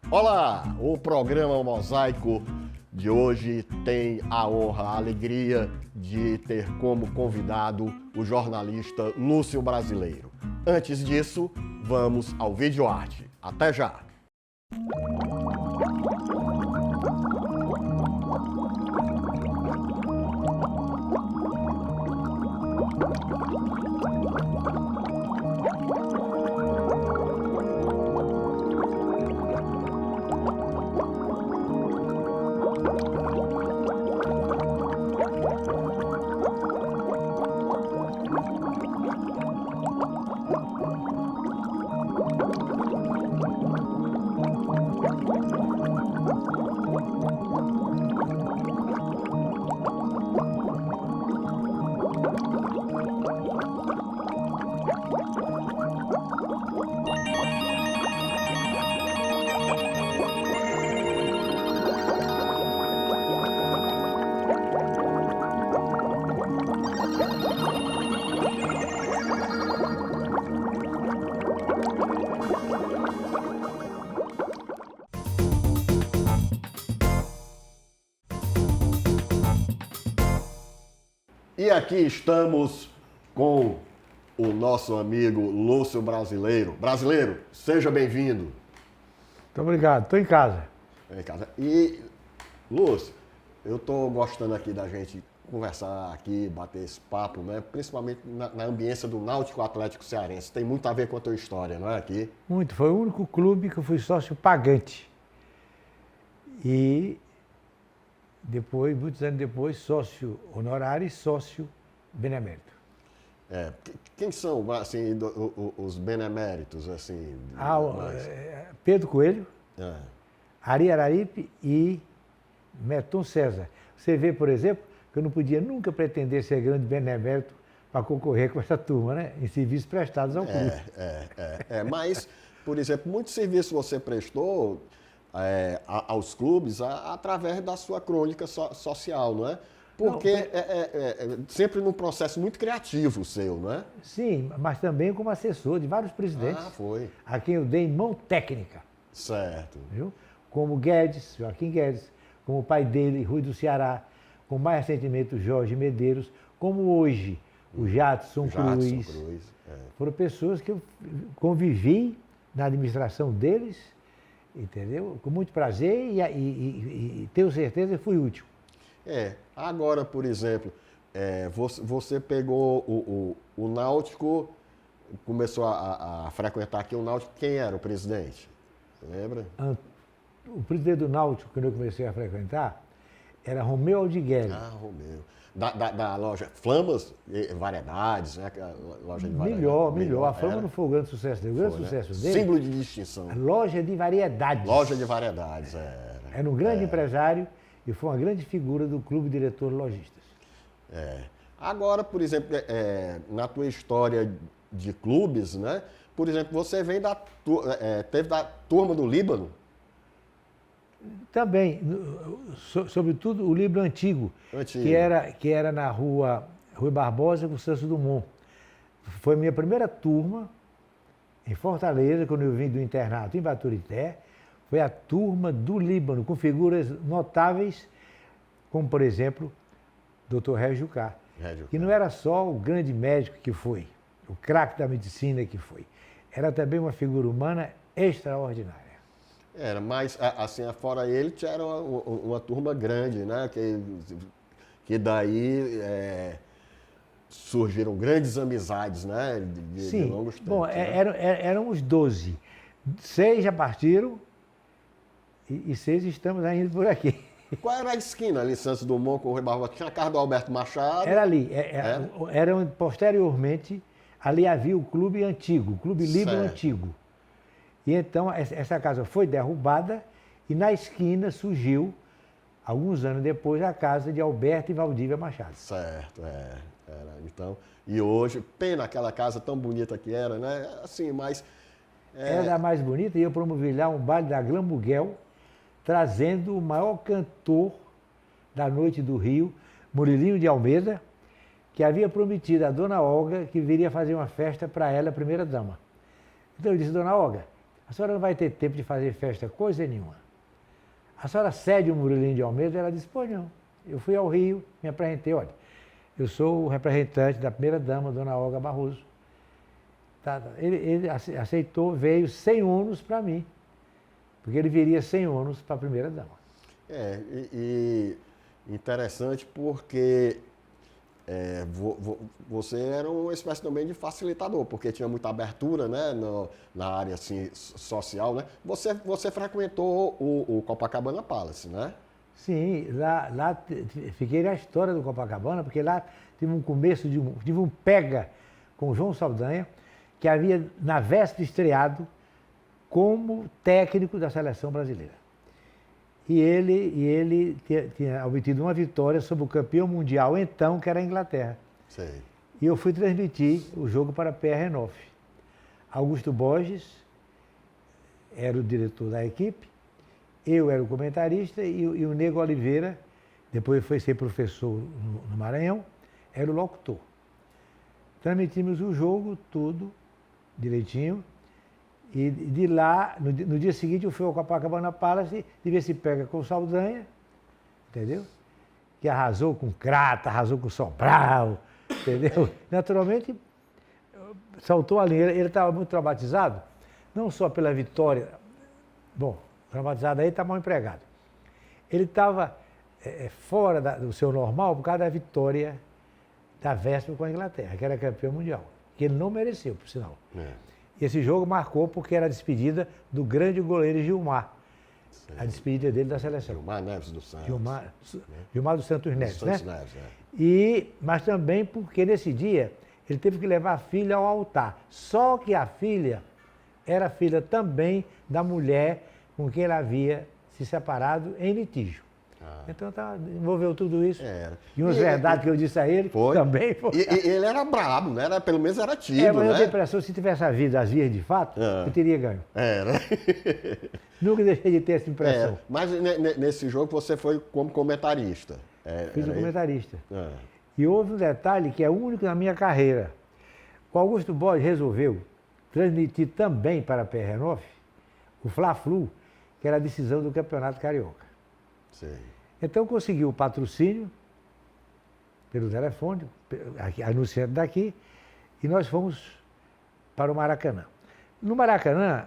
Olá, o programa Mosaico de hoje tem a honra, a alegria de ter como convidado o jornalista Lúcio Brasileiro. Antes disso, vamos ao vídeo arte. Até já! E aqui estamos com o nosso amigo Lúcio Brasileiro. Brasileiro, seja bem-vindo. Muito obrigado, estou em casa. Em casa. E, Lúcio, eu estou gostando aqui da gente conversar aqui, bater esse papo, né? Principalmente na ambiência do Náutico Atlético Cearense. Tem muito a ver com a tua história, não é, aqui? Muito, foi o único clube que eu fui sócio pagante. E depois, muitos anos depois, sócio honorário e sócio benemérito. Quem são, assim, os beneméritos, assim? Pedro Coelho, Ari Araripe e Meton César. Você vê, por exemplo, que eu não podia nunca pretender ser grande benemérito para concorrer com essa turma, né? Em serviços prestados ao clube. Mas, por exemplo, muitos serviços você prestou aos clubes através da sua crônica social, não é? Porque é sempre num processo muito criativo seu, não é? Sim, mas também como assessor de vários presidentes. Foi. A quem eu dei mão técnica. Certo. Viu? Como Guedes, Joaquim Guedes, como o pai dele, Rui do Ceará, como mais recentemente o Jorge Medeiros, como hoje o Jadson Cruz. Foram pessoas que eu convivi na administração deles, entendeu? Com muito prazer e tenho certeza que fui útil. Agora, por exemplo, você pegou o Náutico, começou a frequentar aqui o Náutico, quem era o presidente? Você lembra? O presidente do Náutico, quando eu comecei a frequentar, era Romeu Aldigueri. Romeu. Da loja Flamas Variedades, né? A loja de variedades. Melhor. A Flama não foi o grande sucesso dele. O grande sucesso dele. Símbolo de distinção. A loja de variedades. Loja de variedades, Era um grande empresário e foi uma grande figura do Clube Diretor Lojistas. Agora, por exemplo, na tua história de clubes, né? Por exemplo, você vem teve da turma do Líbano. Também, sobretudo o Líbano antigo. Que era na Rua Barbosa com Santos Dumont. Foi a minha primeira turma em Fortaleza, quando eu vim do internato em Baturité. Foi a turma do Líbano, com figuras notáveis, como, por exemplo, Dr. Régio Jucá, que não era só o grande médico que foi, o craque da medicina que foi, era também uma figura humana extraordinária. Mas, assim, fora ele, era uma turma grande, né? Que daí surgiram grandes amizades, né? De longos tempos. Bom, eram os 12. 6 já partiram e 6 estamos ainda por aqui. Qual era a esquina ali, Santos Dumont com o Rui Barbosa? Tinha a casa do Alberto Machado? Era ali. Posteriormente, ali havia o clube antigo, o Clube Líbano antigo. E então essa casa foi derrubada e na esquina surgiu, alguns anos depois, a casa de Alberto e Valdívia Machado. Certo, então, e hoje, pena aquela casa tão bonita que era, né? Assim, mas... Era a mais bonita e eu promovi lá um baile da Glambuguel, trazendo o maior cantor da noite do Rio, Murilinho de Almeida, que havia prometido à dona Olga que viria fazer uma festa para ela, a primeira-dama. Então eu disse, dona Olga, a senhora não vai ter tempo de fazer festa coisa nenhuma. A senhora cede o Murilinho de Almeida? Ela disse, pois não. Eu fui ao Rio, me apresentei, olha, eu sou o representante da primeira-dama, dona Olga Barroso. Ele aceitou, veio sem ônus para mim, porque ele viria sem ônus para a primeira-dama. E interessante porque você era uma espécie também de facilitador, porque tinha muita abertura, né, na área assim, social, né? Você frequentou o Copacabana Palace, né? Sim, lá fiquei na história do Copacabana, porque lá tive um começo, tive um pega com o João Saldanha, que havia, na véspera, estreado como técnico da seleção brasileira. E ele tinha obtido uma vitória sobre o campeão mundial então, que era a Inglaterra. Sei. E eu fui transmitir o jogo para a PR9. Augusto Borges era o diretor da equipe, eu era o comentarista e o Nego Oliveira, depois foi ser professor no Maranhão, era o locutor. Transmitimos o jogo, tudo, direitinho, e de lá, no dia seguinte, eu fui ao Copacabana Palace de ver se pega com o Saldanha, entendeu? Que arrasou com Crata, arrasou com Sobral, entendeu? Naturalmente, saltou a linha. Ele estava muito traumatizado, não só pela vitória, bom, traumatizado aí está mal empregado. Ele estava fora do seu normal por causa da vitória da véspera com a Inglaterra, que era campeão mundial, que ele não mereceu, por sinal. E esse jogo marcou porque era a despedida do grande goleiro Gilmar. Sim. A despedida dele da seleção. Gilmar Neves dos Santos. Gilmar dos Santos Neves, né? Neves, Mas também porque nesse dia ele teve que levar a filha ao altar. Só que a filha era filha também da mulher com quem ele havia se separado em litígio. Então envolveu tudo isso. E umas verdades que eu disse a ele também foi. E ele era brabo, né? Pelo menos era tido, mas eu tenho a impressão que se tivesse havido as vias de fato, eu teria ganho. Era. Nunca deixei de ter essa impressão. Mas nesse jogo você foi como comentarista. Fiz o comentarista. E houve um detalhe que é único na minha carreira. O Augusto Borges resolveu transmitir também para a PR9 o Fla-Flu, que era a decisão do Campeonato Carioca. Sim. Então conseguiu o patrocínio pelo telefone, anunciante daqui, e nós fomos para o Maracanã. No Maracanã,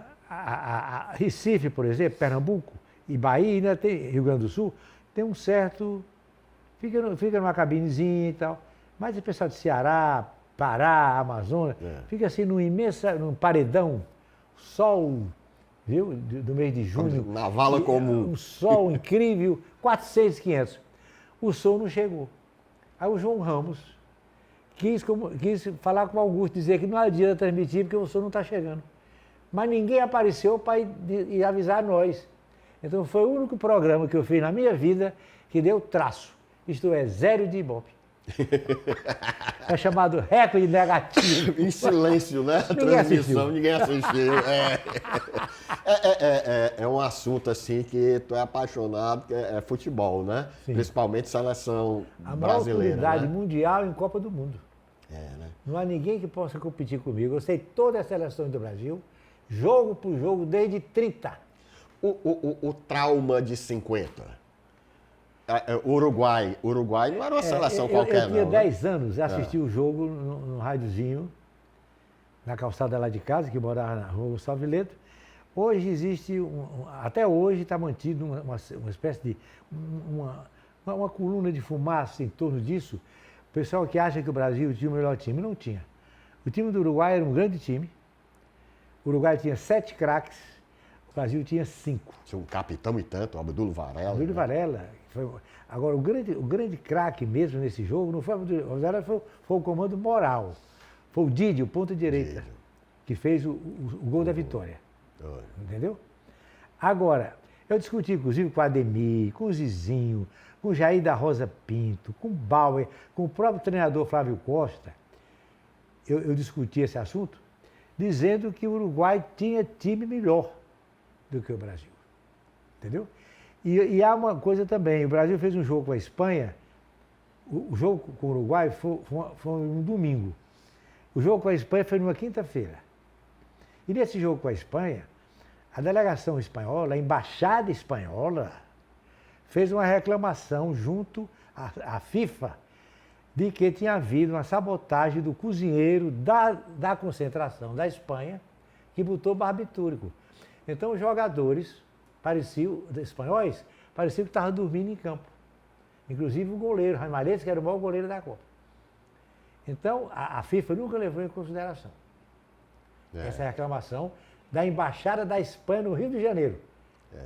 Recife, por exemplo, Pernambuco e Bahia, ainda tem Rio Grande do Sul, tem um certo... Fica numa cabinezinha e tal. Mas o pessoal de Ceará, Pará, Amazônia, fica assim num paredão, sol, viu? Do mês de junho. Na vala comum. Um sol incrível, 400, 500. O sol não chegou. Aí o João Ramos quis falar com o Augusto, dizer que não adianta transmitir porque o sol não está chegando. Mas ninguém apareceu para ir avisar nós. Então foi o único programa que eu fiz na minha vida que deu traço. Isto é, 0 de Ibope. É chamado recorde negativo. Em silêncio, né? A transmissão, ninguém assistiu. É um assunto assim que tu é apaixonado, que é futebol, né? Sim. Principalmente seleção brasileira. A maior autoridade mundial em Copa do Mundo. Né? Não há ninguém que possa competir comigo. Eu sei todas as seleções do Brasil, jogo por jogo, desde 30. O trauma de 50. Uruguai não era uma seleção qualquer, não. Eu tinha 10 anos, assisti o jogo no rádiozinho, na calçada lá de casa, que morava na rua Gustavo Vileto. Hoje existe, até hoje está mantido uma espécie de, uma coluna de fumaça em torno disso. O pessoal que acha que o Brasil tinha o melhor time, não tinha. O time do Uruguai era um grande time. O Uruguai tinha 7 craques, o Brasil tinha 5. Tinha um capitão e tanto, o Abdul Varela. Abdul Varela. Agora, o grande craque mesmo nesse jogo não foi o Varela, foi o comando moral. Foi o Didi, o ponta-direita, que fez o gol da vitória. Entendeu? Agora, eu discuti inclusive com o Ademir, com o Zizinho, com o Jair da Rosa Pinto, com o Bauer, com o próprio treinador Flávio Costa. Eu discuti esse assunto, dizendo que o Uruguai tinha time melhor do que o Brasil. Entendeu? E há uma coisa também, o Brasil fez um jogo com a Espanha, o jogo com o Uruguai foi um domingo. O jogo com a Espanha foi numa quinta-feira. E nesse jogo com a Espanha, a delegação espanhola, a embaixada espanhola, fez uma reclamação junto à FIFA de que tinha havido uma sabotagem do cozinheiro da concentração da Espanha que botou barbitúrico. Então os jogadores espanhóis pareciam que estavam dormindo em campo. Inclusive o goleiro, Ramalhete, que era o maior goleiro da Copa. Então a FIFA nunca levou em consideração essa reclamação da Embaixada da Espanha no Rio de Janeiro.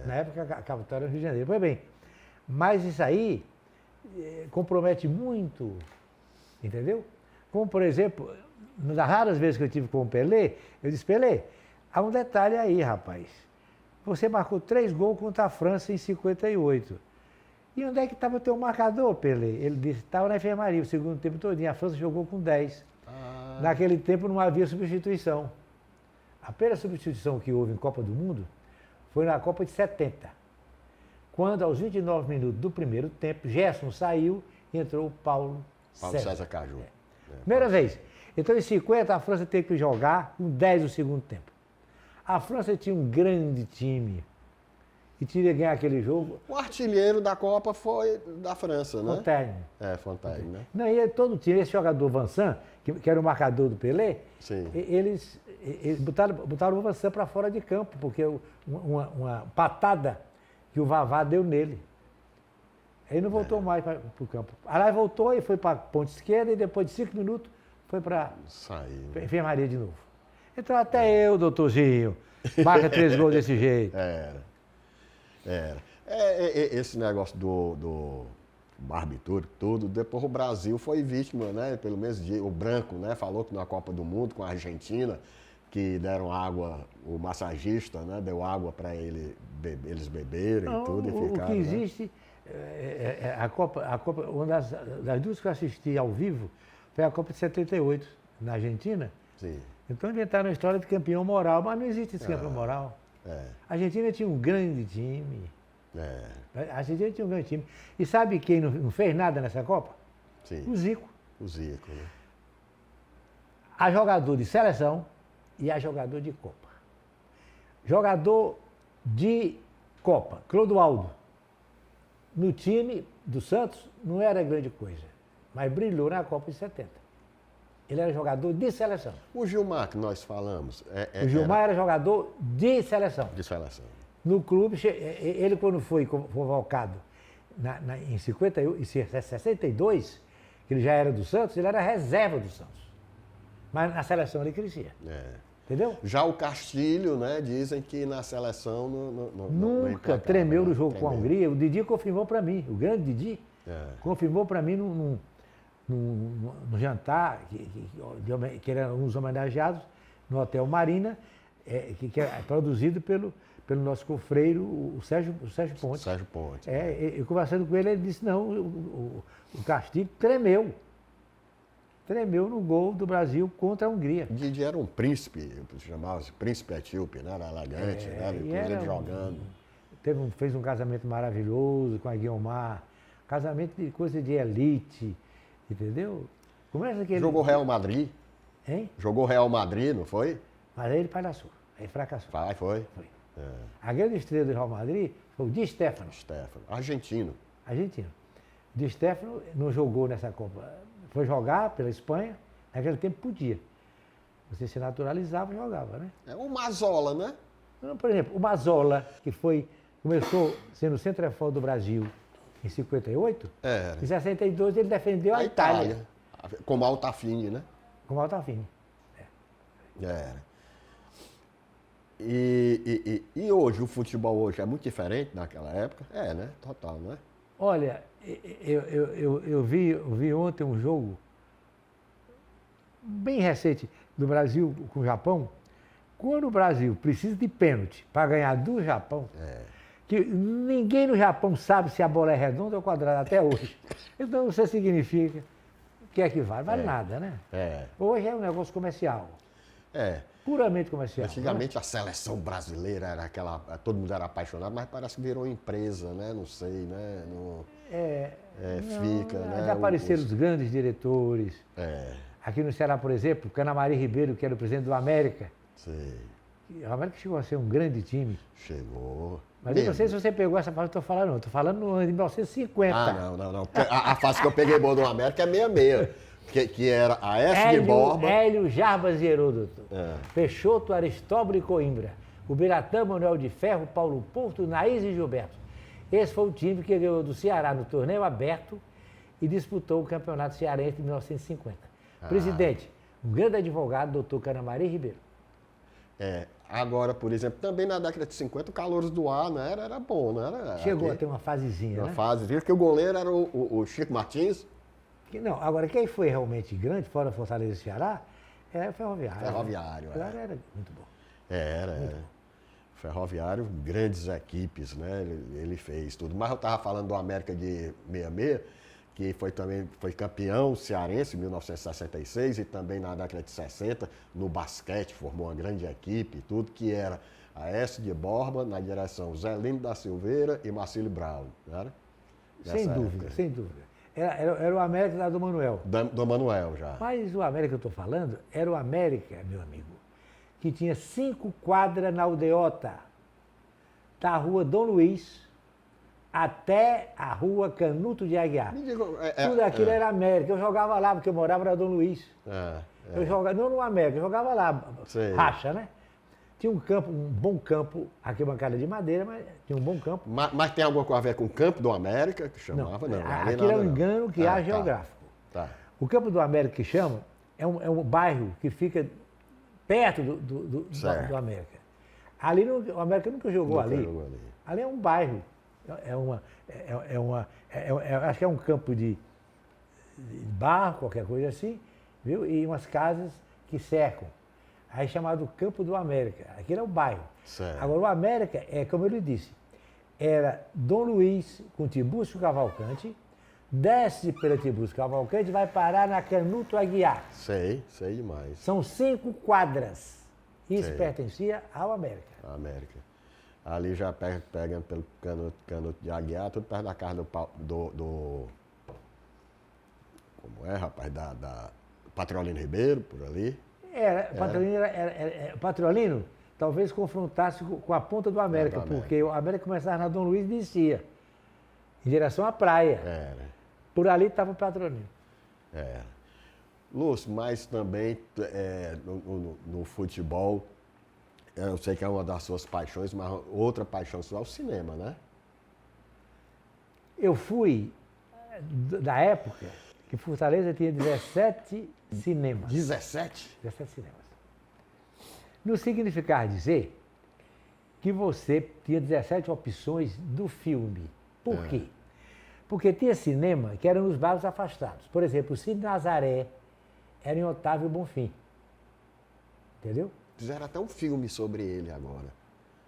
Na época a capital era o Rio de Janeiro. Pois bem, mas isso aí compromete muito, entendeu? Como, por exemplo, uma das raras vezes que eu tive com o Pelé, eu disse, Pelé, há um detalhe aí, rapaz. Você marcou 3 gols contra a França em 58. E onde é que estava o teu marcador, Pelé? Ele disse, estava na enfermaria o segundo tempo todinho. A França jogou com 10. Naquele tempo não havia substituição. A primeira substituição que houve em Copa do Mundo foi na Copa de 70. Quando, aos 29 minutos do primeiro tempo, Gerson saiu e entrou o Paulo César Caju. Primeira vez. Então, em 50, a França teve que jogar com 10 no segundo tempo. A França tinha um grande time e tinha que ganhar aquele jogo. O artilheiro da Copa foi da França, né? Fontaine. Fontaine, né? Não, e todo o time, esse jogador Vincent, que era o marcador do Pelé, sim, eles botaram o Vincent para fora de campo, porque uma patada que o Vavá deu nele. Ele não voltou mais para o campo. Aí voltou e foi para a ponta esquerda e depois de 5 minutos foi para a enfermaria de novo. Então até eu, doutorzinho, marca 3 gols desse jeito. Esse negócio do barbitúrico, tudo, depois o Brasil foi vítima, né? Pelo menos o Branco, né? Falou que na Copa do Mundo com a Argentina, que deram água, o massagista, né? Deu água para eles beberem e tudo e ficaram. O que existe, a Copa, uma das duas que eu assisti ao vivo foi a Copa de 78, na Argentina. Sim. Então inventaram a história de campeão moral, mas não existe esse campeão moral. A Argentina tinha um grande time. A Argentina tinha um grande time. E sabe quem não fez nada nessa Copa? Sim. O Zico. O Zico, né? Há jogador de seleção e há jogador de Copa. Jogador de Copa, Clodoaldo, no time do Santos não era grande coisa, mas brilhou na Copa de 70. Ele era jogador de seleção. O Gilmar, que nós falamos... o Gilmar era jogador de seleção. De seleção. No clube, ele quando foi convocado em 62, que ele já era do Santos, ele era reserva do Santos. Mas na seleção ele crescia. Entendeu? Já o Castilho, né, dizem que na seleção nunca tremeu no jogo com a Hungria. O Didi confirmou para mim, o grande Didi, confirmou para mim no jantar, que eram uns homenageados, no Hotel Marina, que é produzido pelo nosso cofreiro, o Sérgio Ponte. Sérgio Ponte. Eu conversando com ele, ele disse, não, o Castilho tremeu. Tremeu no gol do Brasil contra a Hungria. Didi era um príncipe, chamava-se príncipe etíope, né? Era elegante, né? Ele jogando. Fez um casamento maravilhoso com a Guiomar, casamento de coisa de elite, entendeu? Começa que Jogou Real Madrid. Hein? Jogou Real Madrid, não foi? Mas aí ele palhaçou, aí fracassou. Foi. A grande estrela do Real Madrid foi o Di Stéfano. Argentino. Di Stéfano não jogou nessa Copa. Foi jogar pela Espanha, naquele tempo podia. Você se naturalizava e jogava, né? O Mazzola, né? Por exemplo, o Mazzola, que começou sendo centroavante do Brasil em 58, em 62 ele defendeu a Itália. Como Altafine, né? Como Altafine. E hoje, o futebol hoje é muito diferente daquela época? Né? Total, né? Olha, eu vi ontem um jogo bem recente do Brasil com o Japão. Quando o Brasil precisa de pênalti para ganhar do Japão, que ninguém no Japão sabe se a bola é redonda ou quadrada até hoje. Então isso significa que é que vale? Vale nada, né? Hoje é um negócio comercial. Puramente comercial. Antigamente a seleção brasileira era aquela... Todo mundo era apaixonado, mas parece que virou empresa, né? Não sei, né? Fica, né? Já apareceram os grandes diretores. Aqui no Ceará, por exemplo, Canamari Ribeiro, que era o presidente do América. Sei. O América chegou a ser um grande time. Chegou. Mas eu não sei se você pegou essa fase que eu estou falando, não. Estou falando no ano de 1950. Ah, não. A fase que eu peguei boa do América é 66. Que era a S de Borba. Hélio, Jarbas e Heródoto. Peixoto, Aristóbulo e Coimbra. O Biratã, Manuel de Ferro, Paulo Porto, Naís e Gilberto. Esse foi o time que ganhou do Ceará no torneio aberto e disputou o Campeonato Cearense de 1950. Presidente, um grande advogado, doutor Canamari Ribeiro. Agora, por exemplo, também na década de 50, o Calouros do Ar, né, era bom, né? Chegou a ter uma fasezinha, uma né? fasezinha, porque o goleiro era o Chico Martins. Não, agora quem foi realmente grande, fora Fortaleza e Ceará, é o Ferroviário. Ferroviário, Era muito bom. Era. Ferroviário, grandes equipes, né? Ele fez tudo. Mas eu estava falando do América de 66, que foi campeão cearense em 1966 e também na década de 60, no basquete, formou uma grande equipe, tudo que era a S de Borba, na direção Zé Lino da Silveira e Marcílio Brown, né? Sem dúvida. Era o América da do Manuel. Do Manuel, já. Mas o América que eu estou falando era o América, meu amigo, que tinha 5 quadras na aldeota, da rua Dom Luiz até a rua Canuto de Aguiar. Tudo aquilo era América. Eu jogava lá, porque eu morava na Dom Luiz. Eu jogava, não no América, eu jogava lá, racha, né? Tinha um campo, um bom campo, arquibancada de madeira, mas tinha um bom campo. Mas tem alguma coisa a ver com o Campo do América, que chamava? Não, aquilo é um engano que há geográfico. Tá. O Campo do América, que chama, é um bairro que fica perto do América. Ali, o América nunca jogou ali. Ali é um bairro. Acho que é um campo de barro, qualquer coisa assim, viu? E umas casas que cercam. Aí chamado Campo do América. Aquilo é o bairro. Certo. Agora, o América, como eu lhe disse, era Dom Luiz com Tiburcio Cavalcante, desce pela Tiburcio Cavalcante e vai parar na Canuto Aguiar. Sei demais. São 5 quadras. Isso pertencia ao América. América. Ali já pega pelo Canuto de Aguiar, tudo perto da casa do como é, rapaz? Da Patrolino Ribeiro, por ali. Patrolino talvez confrontasse com a ponta do América, porque o América começava na Dom Luiz e descia, em direção à praia. Por ali estava o Patrolino. Lúcio, mas também no futebol, eu sei que é uma das suas paixões, mas outra paixão sua é o cinema, né? Eu fui da época que Fortaleza tinha 17 cinemas. 17? 17 cinemas. Não significa dizer que você tinha 17 opções do filme. Por quê? Porque tinha cinema que eram nos bairros afastados. Por exemplo, o Cine Nazaré era em Otávio Bonfim. Entendeu? Fizeram até um filme sobre ele agora.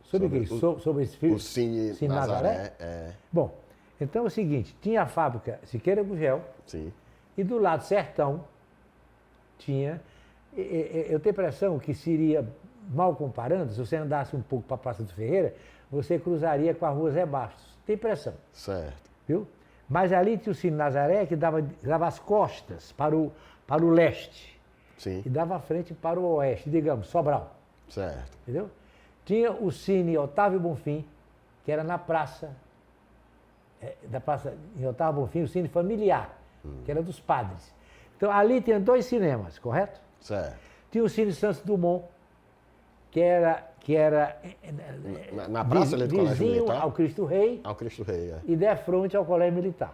Sobre o quê? Sobre esse filme? O Cine Nazaré? Bom, então é o seguinte, tinha a fábrica Siqueira Gugel. Sim. E do lado Sertão tinha... Eu tenho a impressão que seria, mal comparando, se você andasse um pouco para a Praça do Ferreira, você cruzaria com a rua Zé Bastos. Tem impressão. Certo. Viu? Mas ali tinha o Cine Nazaré, que dava as costas para o leste. Sim. E dava a frente para o oeste, digamos, Sobral. Certo. Entendeu? Tinha o Cine Otávio Bonfim, que era na praça, em Otávio Bonfim, o Cine Familiar, que era dos padres. Então, ali tinha 2 cinemas, correto? Certo. Tinha o Cine Santos Dumont, que era na praça ali do Colégio vizinho Militar? ao Cristo Rei. Ao Cristo Rei, E de frente ao Colégio Militar.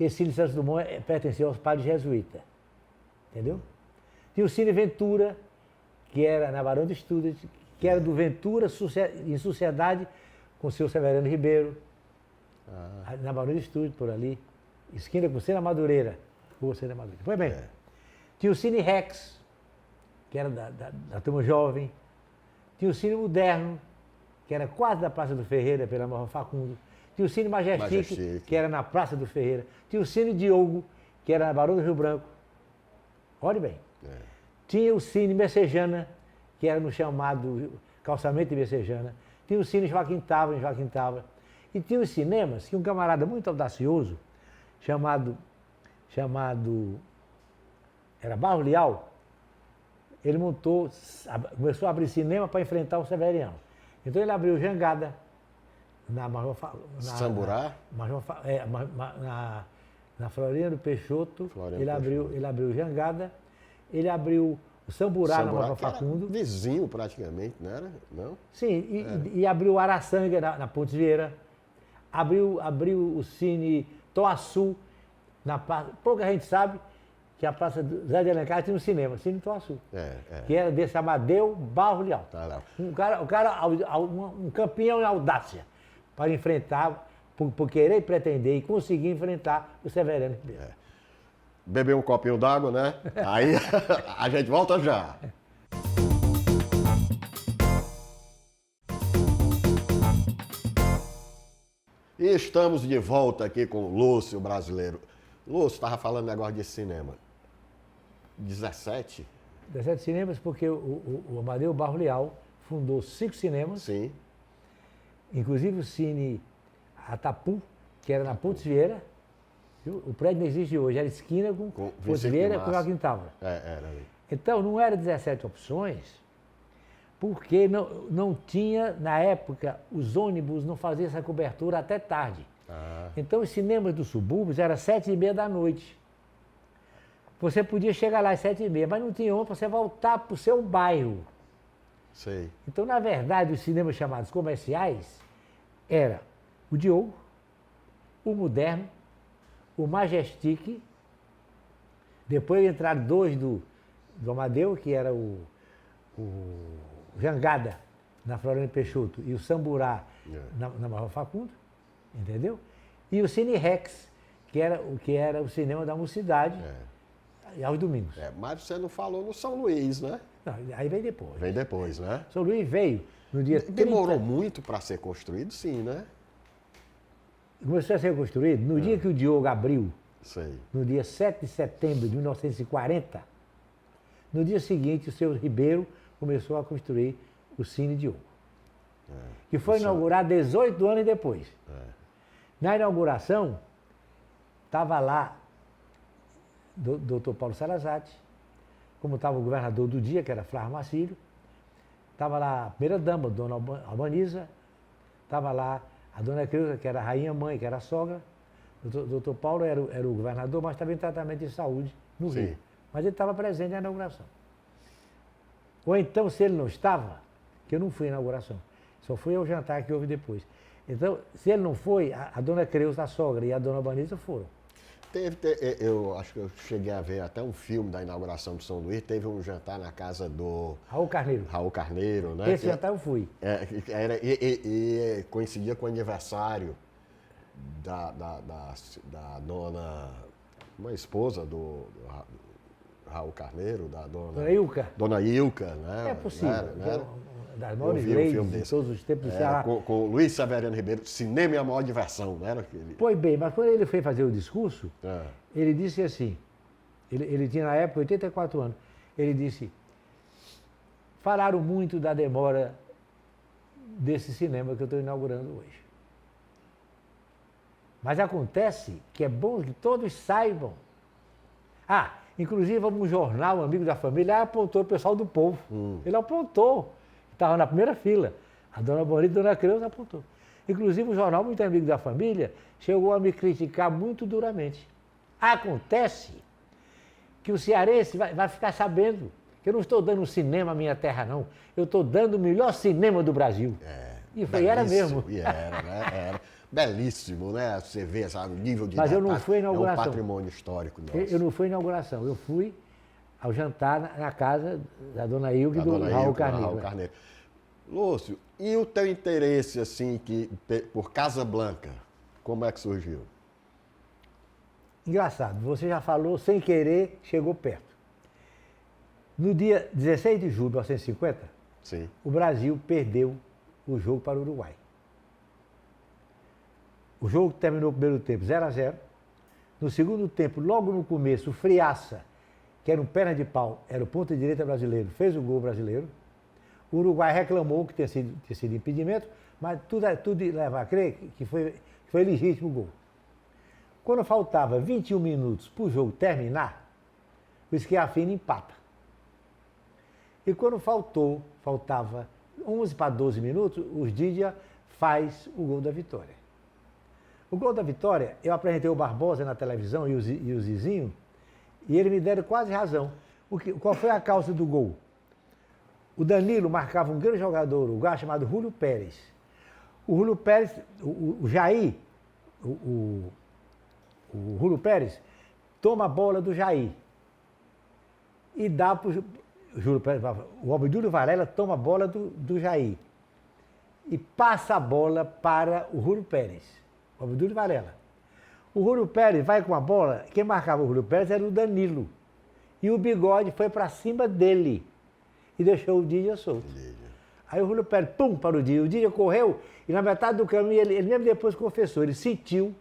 Esse Cine Santos Dumont pertencia aos padres jesuítas. Entendeu? Tinha o Cine Ventura, que era na Barão de Student, que era do Ventura em sociedade com o seu Severino Ribeiro. Na Barão de Student, por ali. Esquina com Cena Madureira. Rua Cena Madureira. Pois bem. Tinha o Cine Rex, que era da turma jovem. Tinha o Cine Moderno, que era quase da Praça do Ferreira, pela Morra Facundo. Tinha o Cine Majestic, que era na Praça do Ferreira. Tinha o Cine Diogo, que era na Barão do Rio Branco. Olhe bem. Tinha o Cine Messejana, que era no chamado calçamento de Messejana. Tinha o Cine Joaquim Távora, em Joaquim Távora. E tinha os cinemas que um camarada muito audacioso, chamado era Barro Leal, ele começou a abrir cinema para enfrentar o Severiano. Então ele abriu Jangada, Samburá? Na Floriano Peixoto, ele abriu Jangada, ele abriu o Samburá na Major Facundo. Vizinho praticamente, não era? Não? Sim, e abriu Araçanga na Pontes Vieira, abriu o Cine Toaçu, pouca gente sabe que a Praça do Zé de Alencar tinha um cinema, Cine Toaçu, que era desse Amadeu Barro Leal. Tá, um campeão em audácia para enfrentar, por querer pretender e conseguir enfrentar o Severiano Ribeiro. Beber um copinho d'água, né? Aí a gente volta já. E estamos de volta aqui com o Lúcio Brasileiro. Lúcio, estava falando negócio de cinema. 17 cinemas, porque o Amadeu Barro Leal fundou 5 cinemas. Sim. Inclusive o Cine Atapu, que era na Pontes Vieira. O prédio não existe hoje, era esquina com Pontes Vieira com Joaquim Távora. Era ali. Então, não era 17 opções, porque não tinha, na época, os ônibus não faziam essa cobertura até tarde. Então, os cinemas dos subúrbios eram 7h30 da noite. Você podia chegar lá às 7h30, mas não tinha onde para você voltar para o seu bairro. Sei. Então, na verdade, os cinemas chamados comerciais era o Diogo, o Moderno, o Majestic, depois entraram 2 do Amadeu, que era o Jangada, na Floriano Peixoto, e o Samburá, na Major Facundo, entendeu? E o Cine Rex, que era o cinema da Mocidade, aos domingos. Mas você não falou no São Luís, né? Não, aí vem depois. Vem depois, né? São Luís veio no dia 30... Demorou muito para ser construído, sim, né? Começou a ser construído no dia que o Diogo abriu, Sei. no dia 7 de setembro de 1940, no dia seguinte o seu Ribeiro começou a construir o Cine Diogo, que foi inaugurado 18 anos depois. Na inauguração, estava lá o doutor Paulo Sarazate, como estava o governador do dia, que era Flávio Marcílio, estava lá a primeira-dama, dona Albaniza, estava lá a dona Creuza, que era a rainha-mãe, que era a sogra. O doutor Paulo era o governador, mas estava em tratamento de saúde no Rio. Mas ele estava presente na inauguração. Ou então, se ele não estava, que eu não fui à inauguração, só fui ao jantar que houve depois. Então, se ele não foi, a dona Creuza, a sogra, e a dona Albaniza foram. Eu acho que eu cheguei a ver até um filme da inauguração de São Luís, teve um jantar na casa do... Raul Carneiro, né? Esse jantar eu fui. E coincidia com o aniversário da dona... Uma esposa do Raul Carneiro, da dona Ilka. Dona Ilka, né? É possível. Das maiores leis de todos os tempos do Ceará. Com Luiz Severiano Ribeiro, cinema é a maior diversão, não era aquele? Pois bem, mas quando ele foi fazer o discurso, ele disse assim, ele tinha na época 84 anos, ele disse, falaram muito da demora desse cinema que eu estou inaugurando hoje. Mas acontece que é bom que todos saibam. Inclusive um jornal, um amigo da família, apontou o pessoal do Povo. Ele apontou. Estava na primeira fila. A dona Bonita e a dona Creuza apontou. Inclusive, o jornal, muito amigo da família, chegou a me criticar muito duramente. Acontece que o cearense vai ficar sabendo que eu não estou dando cinema à minha terra, não. Eu estou dando o melhor cinema do Brasil. E foi, era mesmo. E era, né? Era. Belíssimo, né? Você vê, sabe, o nível de... Mas eu não fui à inauguração. É um patrimônio histórico nosso. Eu não fui à inauguração. Eu fui ao jantar na casa da dona Ilka e do Raul Carneiro. Lúcio, e o teu interesse, assim, por Casablanca, como é que surgiu? Engraçado, você já falou, sem querer, chegou perto. No dia 16 de julho de 1950, o Brasil perdeu o jogo para o Uruguai. O jogo terminou o primeiro tempo 0-0. No segundo tempo, logo no começo, o Friaça que era um perna de pau, era o ponta direita brasileiro, fez o gol brasileiro. O Uruguai reclamou que tinha sido impedimento, mas tudo leva a crer que foi legítimo o gol. Quando faltava 21 minutos para o jogo terminar, o Schiaffini empata. E quando faltava 11 para 12 minutos, o Didia faz o gol da vitória. O gol da vitória, eu apresentei o Barbosa na televisão e o Zizinho, e eles me deram quase razão. Qual foi a causa do gol? O Danilo marcava um grande jogador, o gajo chamado Júlio Pérez. O Júlio Pérez, o Jair, o Júlio Pérez, toma a bola do Jair e dá para o Abdúlio Varela toma a bola do Jair e passa a bola para o Júlio Pérez, o Abdúlio Varela. O Júlio Pérez vai com a bola, quem marcava o Júlio Pérez era o Danilo. E o Bigode foi para cima dele e deixou o Didia solto. Aí o Júlio Pérez, pum, para o Didia correu e na metade do caminho, ele mesmo depois confessou, ele sentiu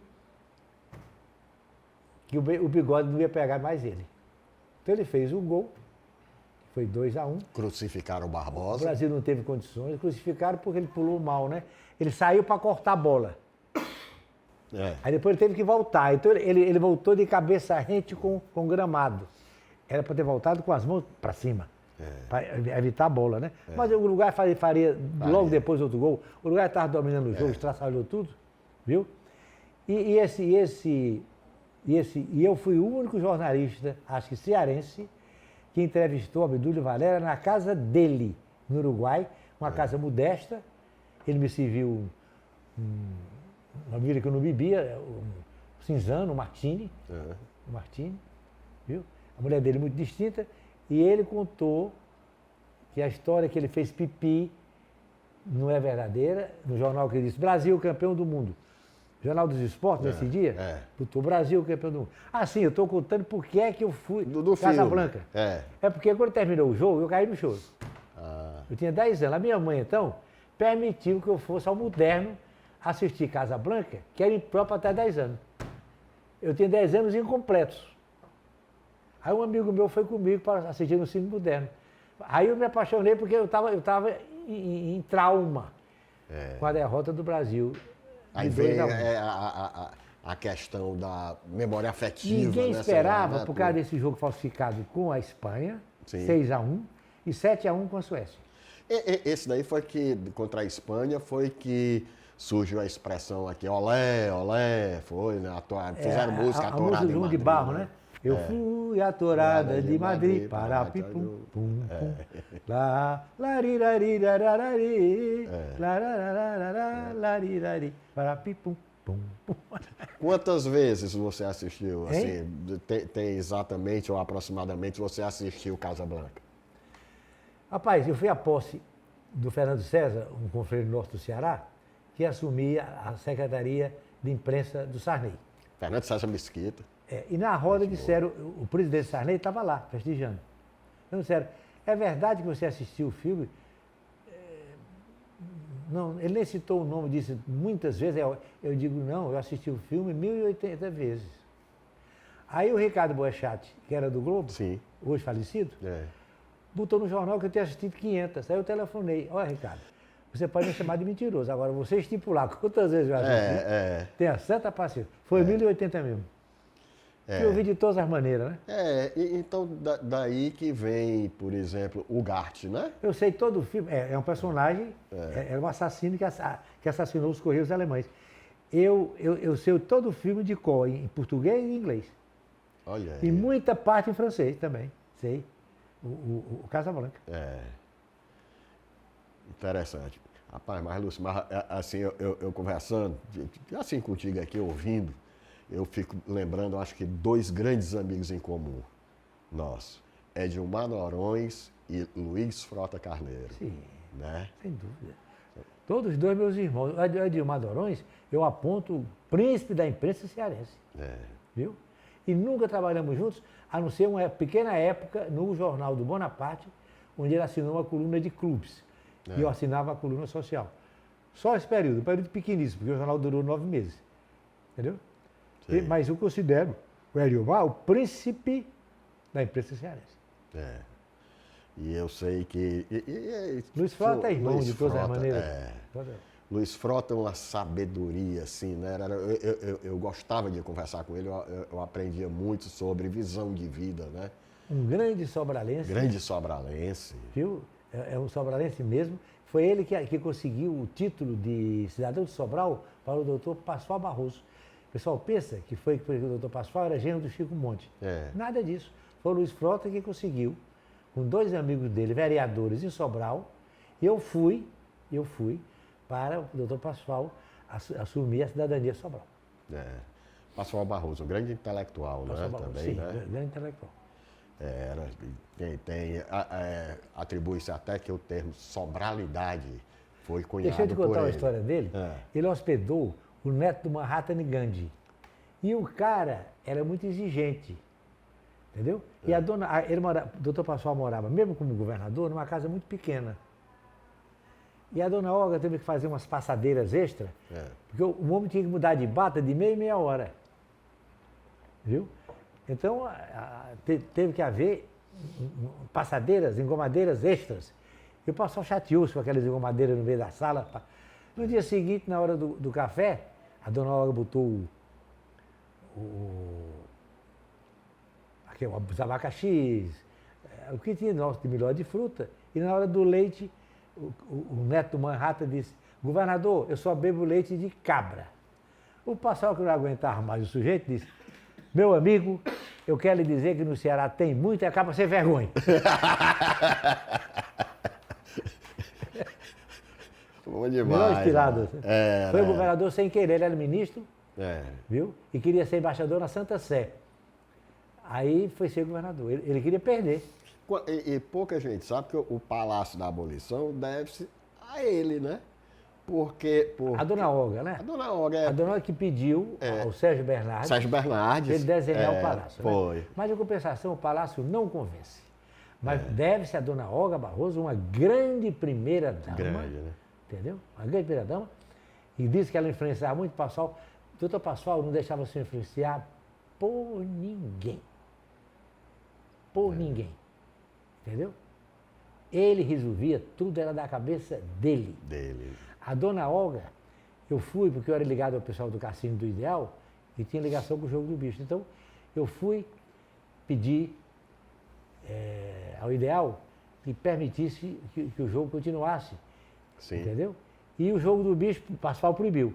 que o Bigode não ia pegar mais ele. Então ele fez o gol, foi 2-1. Crucificaram o Barbosa. O Brasil não teve condições, crucificaram porque ele pulou mal, né? Ele saiu para cortar a bola. Aí depois ele teve que voltar. Então ele voltou de cabeça rente com o gramado. Era para ter voltado com as mãos para cima, para evitar a bola, né? Mas o Uruguai faria logo depois outro gol. O Uruguai estava dominando o jogo, estraçalhou tudo, viu? E eu fui o único jornalista, acho que cearense, que entrevistou o Abdúlio Varela na casa dele, no Uruguai, uma casa modesta. Ele me serviu uma bebida que eu não bebia, um cinzano, um martini, viu? A mulher dele muito distinta, e ele contou que a história que ele fez pipi não é verdadeira, no jornal que ele disse, Brasil campeão do mundo. Jornal dos Esportes, nesse dia, o Brasil campeão do mundo. Ah, sim, eu estou contando por que é que eu fui do Casablanca. É porque quando terminou o jogo, eu caí no choro. Eu tinha 10 anos. A minha mãe, então, permitiu que eu fosse ao Moderno assistir Casablanca, que era impróprio até 10 anos. Eu tinha 10 anos incompletos. Aí um amigo meu foi comigo para assistir no Cine Moderno. Aí eu me apaixonei porque eu estava em trauma com a derrota do Brasil. Aí vem a questão da memória afetiva. Ninguém esperava, por causa desse jogo falsificado com a Espanha, 6-1, e 7-1 com a Suécia. Esse daí foi que, contra a Espanha, foi que surgiu a expressão aqui, olé, olé, foi, né? Fizeram música, a Tourada de Madrid. De Barro, né? Eu fui a Tourada de Madrid para pipum, pum, pum. Lá, larirari, larirari, para pipum, pum, pum. Quantas vezes você assistiu, assim, tem exatamente ou aproximadamente você assistiu Casablanca? Rapaz, eu fui à posse do Fernando César, um confreiro nosso do Ceará, que assumia a Secretaria de Imprensa do Sarney. Fernando César Mesquita. E na roda disseram, o presidente Sarney estava lá, prestigiando. Então disseram, é verdade que você assistiu o filme? Não, ele nem citou o nome, disse muitas vezes. Eu digo, não, eu assisti o filme 1080 vezes. Aí o Ricardo Boechat, que era do Globo, hoje falecido, botou no jornal que eu tinha assistido 500. Aí eu telefonei, olha Ricardo, você pode me chamar de mentiroso, agora você estipular quantas vezes eu assisti, tenha santa paciência. Foi 1080 mesmo. Eu vi de todas as maneiras, né? Então daí que vem, por exemplo, o Gart, né? Eu sei todo o filme, é um personagem, é um assassino que assassinou os Correios Alemães. Eu sei todo o filme de cor, em português e em inglês. Olha aí. E muita parte em francês também, sei. O Casablanca. Interessante. Rapaz, mas Lúcio, assim, eu conversando, assim contigo aqui, ouvindo, eu fico lembrando, acho que 2 grandes amigos em comum nossos. Edilmar Norões e Luiz Frota Carneiro. Sim, né? Sem dúvida. Todos os 2 meus irmãos. O Edilmar Norões, eu aponto o príncipe da imprensa cearense. Viu? E nunca trabalhamos juntos, a não ser uma pequena época no Jornal do Bonaparte, onde ele assinou uma coluna de clubes. E eu assinava a coluna social. Só esse período, um período pequeníssimo, porque o jornal durou 9 meses. Entendeu? Mas eu considero o Edilmar o príncipe da imprensa cearense. É. E eu sei que... Luiz Frota é irmão de todas as maneiras. Luiz Frota é uma sabedoria, assim, né? Eu gostava de conversar com ele, eu aprendia muito sobre visão de vida, né? Um grande sobralense. Grande sobralense. Viu? É um sobralense mesmo. Foi ele que conseguiu o título de cidadão de Sobral para o doutor Pascoal Barroso. O pessoal pensa que o doutor Pascoal era genro do Chico Monte. Nada disso. Foi o Luiz Frota que conseguiu, com 2 amigos dele, vereadores em Sobral, e eu fui para o doutor Pascoal assumir a cidadania de Sobral. Pascoal Barroso, um grande intelectual, Pascoal né? Barroso, Também, sim, né? grande intelectual. Atribui-se até que o termo sobralidade foi cunhado por ele. Deixa eu te contar uma história dele. Ele hospedou o neto do Mahatma Gandhi. E o cara era muito exigente, entendeu? E o doutor Pascoal morava, mesmo como governador, numa casa muito pequena. E a dona Olga teve que fazer umas passadeiras extra, porque o homem tinha que mudar de bata de meia em meia hora. Viu? Então, teve que haver passadeiras, engomadeiras extras. E o Pascoal chateou-se com aquelas engomadeiras no meio da sala. No dia seguinte, na hora do café, a dona Olga botou os abacaxis, o que tinha nosso de melhor de fruta. E na hora do leite, o neto do Manhattan disse: governador, eu só bebo leite de cabra. O Pascoal, que não aguentava mais o sujeito, disse: meu amigo, eu quero lhe dizer que no Ceará tem muito e acaba sem vergonha. Bom demais. Melhor inspirado. Foi o governador sem querer, ele era ministro, viu? E queria ser embaixador na Santa Sé. Aí foi ser governador. Ele queria perder. E pouca gente sabe que o Palácio da Abolição deve-se a ele, né? Porque... A dona Olga, né? A dona Olga A dona Olga que pediu ao Sérgio Bernardes para ele desenhar o palácio. Foi. Né? Mas, em compensação, o palácio não convence. Mas deve-se a dona Olga Barroso, uma grande primeira-dama. Grande, né? Entendeu? Uma grande primeira-dama. E disse que ela influenciava muito o Pascoal. O doutor Pascoal não deixava se influenciar por ninguém. Por ninguém. Entendeu? Ele resolvia tudo, era da cabeça dele. A dona Olga, eu fui, porque eu era ligado ao pessoal do Cassino do Ideal, e tinha ligação com o Jogo do Bicho. Então, eu fui pedir ao Ideal que permitisse que o jogo continuasse. Sim. Entendeu? E o Jogo do Bicho, o Pascoal proibiu.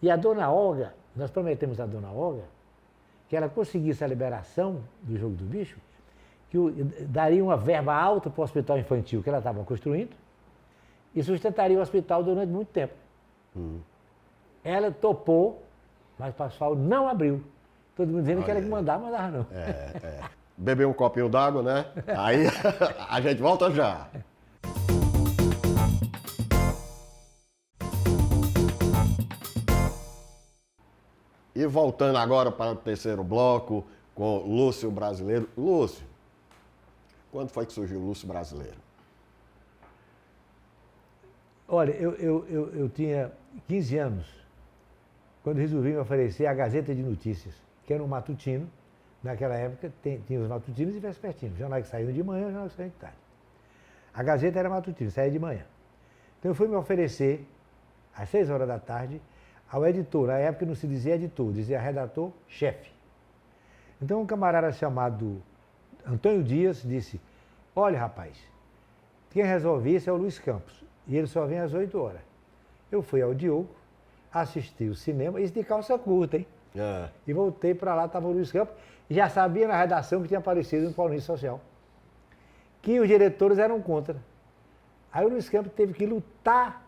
E a dona Olga, nós prometemos à dona Olga que ela conseguisse a liberação do Jogo do Bicho, que daria uma verba alta para o hospital infantil que ela estava construindo e sustentaria o hospital durante muito tempo. Ela topou, mas o Pascoal não abriu. Todo mundo dizendo que ela que mandava não. Beber um copinho d'água, né? Aí a gente volta já. E voltando agora para o terceiro bloco com Lúcio Brasileiro. Lúcio, quando foi que surgiu o Lúcio Brasileiro? Olha, eu tinha 15 anos quando resolvi me oferecer à Gazeta de Notícias, que era um matutino. Naquela época tinha os matutinos e vespertinos, jornais que saíam de manhã e jornais que saíam de tarde. A Gazeta era matutino, saía de manhã. Então eu fui me oferecer, às 6 horas da tarde, ao editor. Na época não se dizia editor, dizia redator-chefe. Então um camarada chamado Antônio Dias disse: olha, rapaz, quem resolve isso é o Luiz Campos, e ele só vem às 8 horas. Eu fui ao Diogo, assisti o cinema, isso de calça curta, hein? E voltei para lá, estava o Luiz Campos, e já sabia na redação que tinha aparecido no Paulismo Social, que os diretores eram contra. Aí o Luiz Campos teve que lutar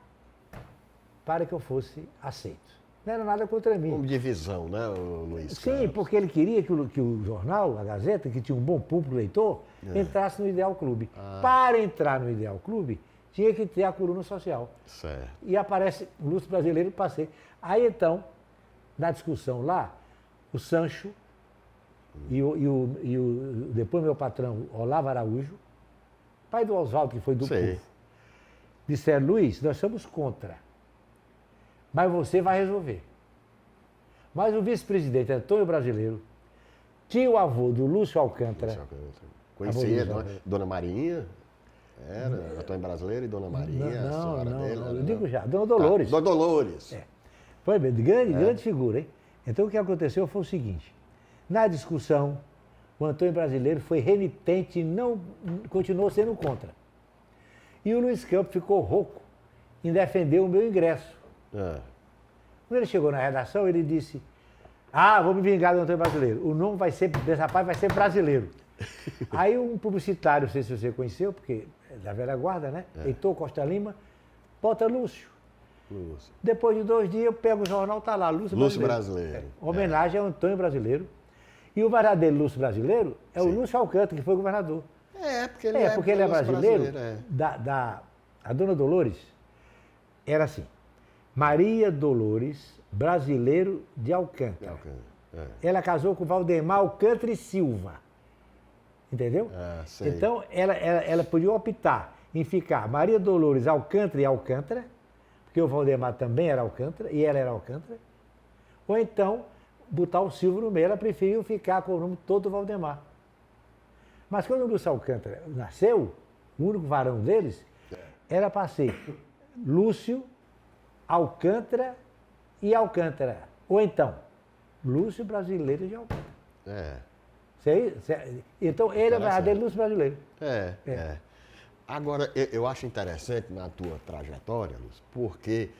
para que eu fosse aceito. Não era nada contra mim. Como divisão, né, o Luiz Campos? Sim, porque ele queria que o jornal, a Gazeta, que tinha um bom público leitor, entrasse no Ideal Clube. Para entrar no Ideal Clube, tinha que ter a coluna social. Certo. E aparece o Lúcio Brasileiro, passei. Aí então, na discussão lá, o Sancho depois meu patrão, Olavo Araújo, pai do Oswaldo, que foi do Povo, disseram: Luiz, nós somos contra, mas você vai resolver. Mas o vice-presidente Antônio Brasileiro tio-avô do Lúcio Alcântara. Conhecia Dona Marinha? Era Antônio Brasileiro e Dona Maria, a senhora dele? Não, eu digo já, Dona Dolores. Dona Dolores. Foi bem, grande figura, hein? Então o que aconteceu foi o seguinte, na discussão, o Antônio Brasileiro foi renitente e não continuou sendo contra. E o Luiz Campos ficou rouco em defender o meu ingresso. Quando ele chegou na redação, ele disse, vou me vingar do Antônio Brasileiro. O nome desse rapaz vai ser Brasileiro. Aí um publicitário, não sei se você conheceu, porque é da velha guarda, né? Heitor Costa Lima, bota Lúcio. Depois de 2 dias, eu pego o jornal, tá lá, Lúcio Brasileiro. Homenagem ao Antônio Brasileiro. E o verdadeiro Lúcio Brasileiro é o Lúcio Alcântara, que foi governador. Porque ele é brasileiro. A Dona Dolores era assim, Maria Dolores Brasileiro de Alcântara. Ela casou com Valdemar Alcântara e Silva. Entendeu? Então, ela podia optar em ficar Maria Dolores Alcântara e Alcântara, porque o Valdemar também era Alcântara, e ela era Alcântara, ou então botar o Silva no meio. Ela preferiu ficar com o nome todo Valdemar. Mas quando o Lúcio Alcântara nasceu, o único varão deles, era para ser Lúcio, Alcântara e Alcântara. Ou então, Lúcio Brasileiro de Alcântara. Então, ele é o verdadeiro Lúcio Brasileiro. Agora, eu acho interessante na tua trajetória, Lúcio, porque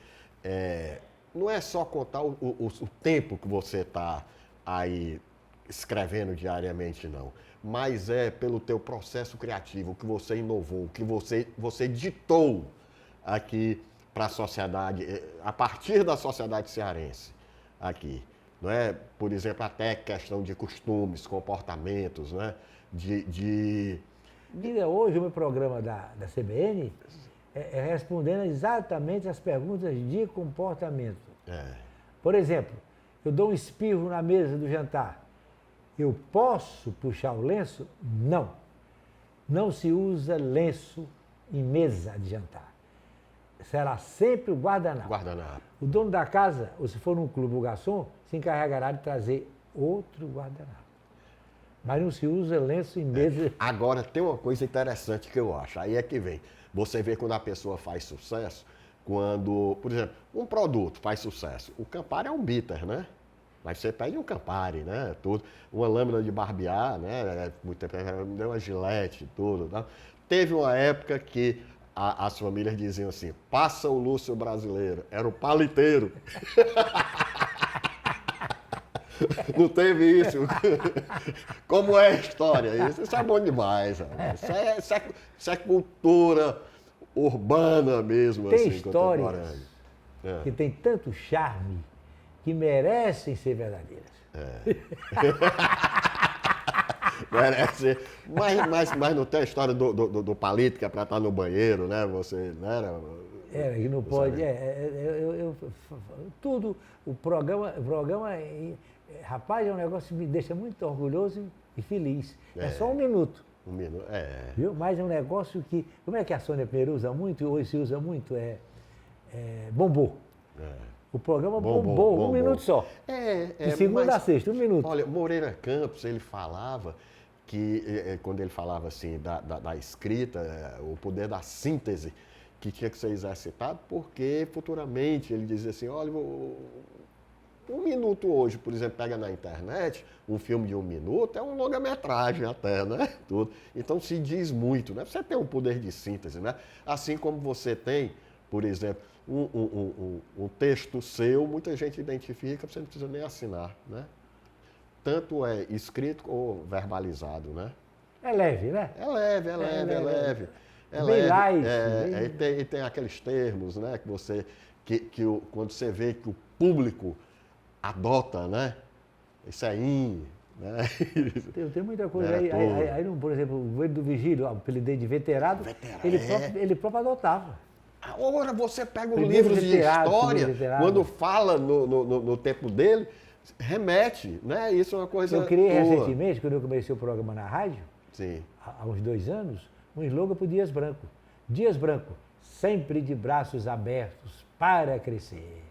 não é só contar o tempo que você está aí escrevendo diariamente, não. Mas é pelo teu processo criativo, o que você inovou, o que você ditou aqui para a sociedade, a partir da sociedade cearense aqui. Não é? Por exemplo, até questão de costumes, comportamentos, né? Hoje o meu programa da CBN é respondendo exatamente as perguntas de comportamento. Por exemplo, eu dou um espirro na mesa do jantar. Eu posso puxar o lenço? Não. Não se usa lenço em mesa de jantar. Será sempre o guardanapo. O dono da casa, ou se for num clube, o garçom, se encarregará de trazer outro guardanapo. Mas não se usa lenço em mesa. Agora, tem uma coisa interessante que eu acho. Aí é que vem. Você vê quando a pessoa faz sucesso, quando, por exemplo, um produto faz sucesso. O Campari é um bitter, né? Mas você pede um Campari, né? Tudo. Uma lâmina de barbear, né? Muito tempo, deu uma Gillette, tudo. Tá? Teve uma época que as famílias diziam assim, passa o Lúcio Brasileiro. Era o paliteiro. Não teve isso? Como é a história? Isso é bom demais. Isso é cultura urbana mesmo. Tem assim, histórias que tem tanto charme que merecem ser verdadeiras. Merece. Mas não tem a história do palito que é para estar no banheiro, né? Você não era... Que não pode. Tudo, o programa rapaz, é um negócio que me deixa muito orgulhoso e feliz. É só 1 minuto. 1 minuto, Viu? Mas é um negócio que... Como é que a Sônia Pereira usa muito, hoje se usa muito? Bombou. O programa bombou. 1 minuto só. De segunda a sexta, 1 minuto. Olha, Moreira Campos, ele falava que, quando ele falava assim da escrita, o poder da síntese, que tinha que ser exercitado, porque futuramente ele dizia assim, olha, 1 minuto hoje, por exemplo, pega na internet, um filme de 1 minuto é uma longa-metragem até, né? Tudo. Então se diz muito, né? Você tem um poder de síntese, né? Assim como você tem, por exemplo, um texto seu, muita gente identifica, você não precisa nem assinar, né? Tanto é escrito ou verbalizado, né? É leve, né? É leve. É bem leve. light. E tem aqueles termos, né? Quando você vê que o público adota, né? Isso é né? Tem muita coisa aí, por exemplo, o governo do Vigílio, o apelidei de veterano, ele próprio adotava. Agora você pega um livro de história, quando fala no tempo dele, remete, né? Isso é uma coisa Eu criei recentemente, quando eu comecei o programa na rádio, há uns 2 anos, um slogan para o Dias Branco. Dias Branco, sempre de braços abertos para crescer.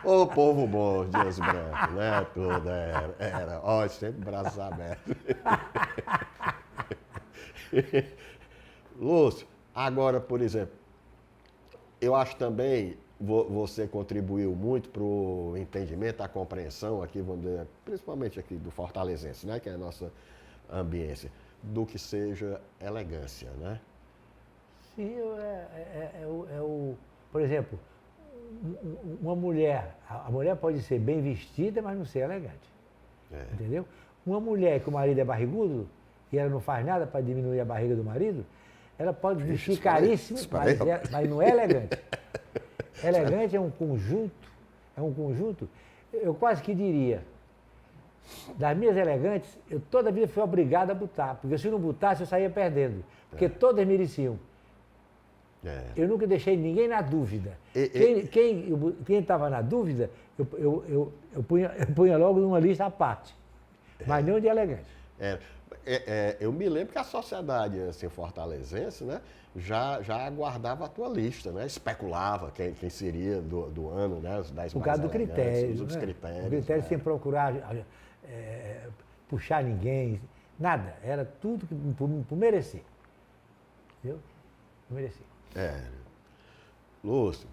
Ô povo bom, Dias Branco, né? Tudo era. Ó, sempre braços abertos. Lúcio, agora, por exemplo, eu acho também você contribuiu muito para o entendimento, a compreensão aqui, vamos dizer, principalmente aqui do fortalezense, né? Que é a nossa ambiência, do que seja elegância, né? Sim, por exemplo, uma mulher, a mulher pode ser bem vestida, mas não ser elegante. Entendeu? Uma mulher que o marido é barrigudo e ela não faz nada para diminuir a barriga do marido, ela pode vestir caríssimo, mas não é elegante. Elegante é um conjunto, eu quase que diria, das minhas elegantes, eu toda a vida fui obrigado a botar, porque se eu não botasse eu saía perdendo, porque todas mereciam. Eu nunca deixei ninguém na dúvida. Quem estava na dúvida, eu punha logo numa lista à parte, mas não de elegante. Eu me lembro que a sociedade assim, fortalezense, né, já aguardava a tua lista, né? Especulava quem seria do ano, né? Os 10 por mais causa do critério. Os critérios. O critério sem procurar puxar ninguém, nada. Era tudo por merecer. Entendeu? Por merecer. Lúcio,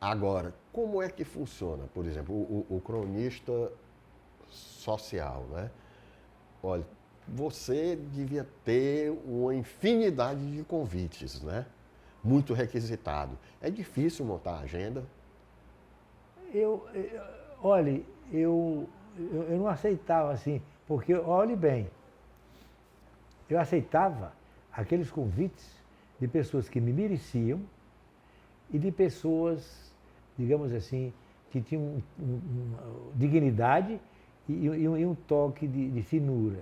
agora, como é que funciona, por exemplo, o cronista social, né? Olha, você devia ter uma infinidade de convites, né? Muito requisitado. É difícil montar a agenda? Olha, eu não aceitava assim, porque, olhe bem, eu aceitava aqueles convites de pessoas que me mereciam e de pessoas, digamos assim, que tinham dignidade e um toque de finura,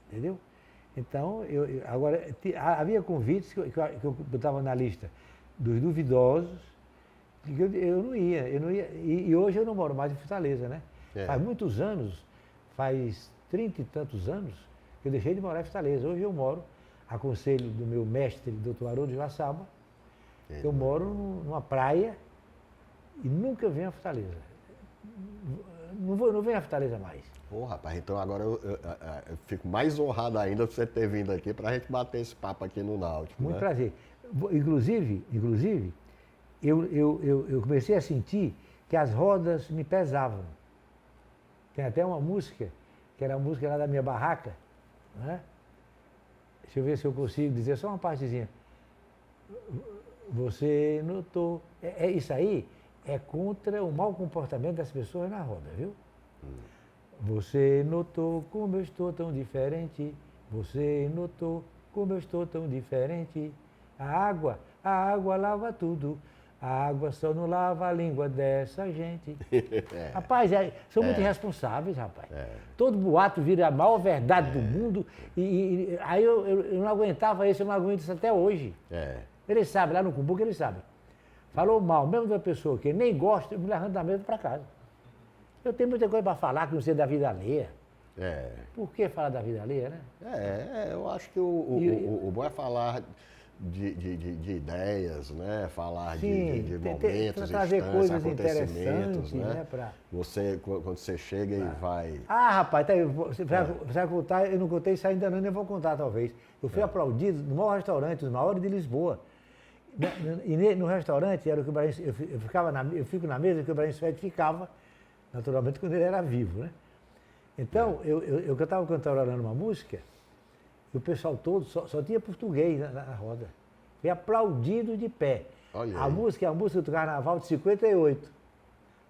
entendeu? Então, agora, havia convites que eu botava na lista dos duvidosos, que eu não ia. E hoje eu não moro mais em Fortaleza, né? Faz muitos anos, faz 30 e tantos anos, que eu deixei de morar em Fortaleza. Hoje eu moro, a conselho do meu mestre, Dr. Haroldo de Laçaba, eu moro numa praia e nunca venho a Fortaleza. Não venho a Fortaleza mais. Pô, rapaz, então agora eu fico mais honrado ainda por você ter vindo aqui para a gente bater esse papo aqui no Náutico. Muito prazer. Inclusive, eu comecei a sentir que as rodas me pesavam. Tem até uma música, que era a música lá da minha barraca, né? Deixa eu ver se eu consigo dizer só uma partezinha. Você notou. Isso aí é contra o mau comportamento das pessoas na roda, viu? Você notou como eu estou tão diferente. Você notou como eu estou tão diferente. A água lava tudo. A água só não lava a língua dessa gente. Rapaz, são muito irresponsáveis, rapaz. Todo boato vira a maior verdade do mundo. E aí eu não aguentava isso, eu não aguento isso até hoje. Eles sabem, lá no Cumbuco eles sabem. Falou mal, mesmo de uma pessoa que nem gosta, eu me levanto da mesa para casa. Eu tenho muita coisa para falar que não sei da vida alheia. Por que falar da vida alheia, né? Eu acho que o bom é falar de ideias, né? Falar de momentos, trazer coisas acontecimentos, né? Você, quando você chega e vai... Rapaz, você vai contar, eu não contei isso ainda não, nem vou contar talvez. Eu fui aplaudido no maior restaurante, os maiores de Lisboa. E no restaurante, era o que o Brasil, eu fico na mesa que o Brasil Suede ficava, naturalmente, quando ele era vivo, né? Então, eu estava cantarolando uma música, e o pessoal todo só tinha português na roda. Foi aplaudido de pé. A música é a música do Carnaval de 58.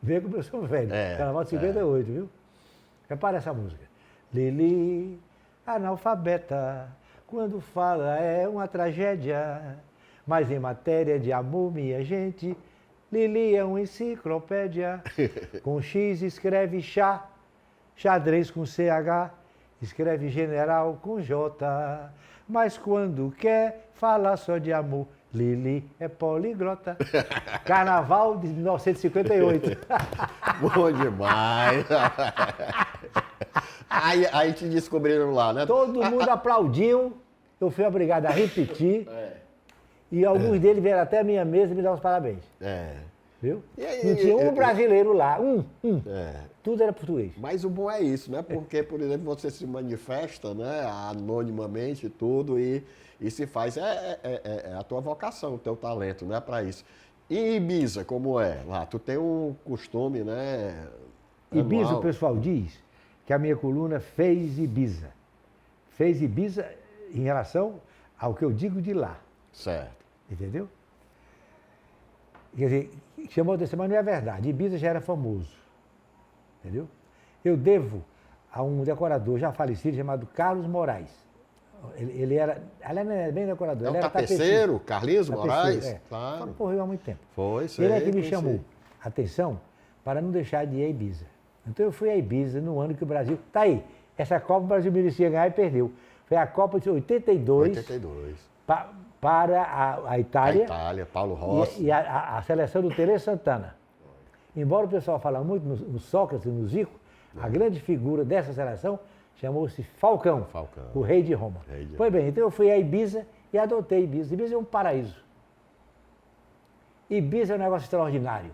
Vê como eu sou velho. Carnaval de 58, viu? Repara essa música. Lili, analfabeta, quando fala é uma tragédia. Mas em matéria de amor, minha gente, Lili é uma enciclopédia. Com X escreve chá, xadrez com CH, escreve general com J. Mas quando quer falar só de amor, Lili é poliglota. Carnaval de 1958. Bom demais. Aí te descobriram lá, né? Todo mundo aplaudiu, eu fui obrigado a repetir. E alguns deles vieram até a minha mesa e me dar os parabéns. Viu? Não tinha um brasileiro lá, tudo era português. Mas o bom é isso, né? Porque, por exemplo, você se manifesta, né, anonimamente e tudo, e se faz, a tua vocação, o teu talento, né, para isso. E Ibiza, como é? Lá, tu tem um costume, né? Ibiza, anual. o pessoal diz que a minha coluna fez Ibiza. Fez Ibiza em relação ao que eu digo de lá. Certo. Entendeu? Quer dizer, chamou a atenção, mas não é verdade. Ibiza já era famoso. Entendeu? Eu devo a um decorador já falecido chamado Carlos Moraes. Ele era, aliás, não era bem decorador, ele era tapeceiro, Carlinhos Moraes? É. Claro. Morreu há muito tempo. Foi, sei. Ele é que me chamou a atenção para não deixar de ir a Ibiza. Então eu fui a Ibiza no ano que o Brasil... Tá aí, essa Copa o Brasil merecia ganhar e perdeu. Foi a Copa de 82. 82. Para a Itália. A Itália, Paulo Rossi. E a seleção do Tele Santana. Embora o pessoal fale muito no Sócrates e no Zico, a grande figura dessa seleção chamou-se Falcão, o rei de Roma. Pois bem, então eu fui a Ibiza e adotei Ibiza. Ibiza é um paraíso. Ibiza é um negócio extraordinário.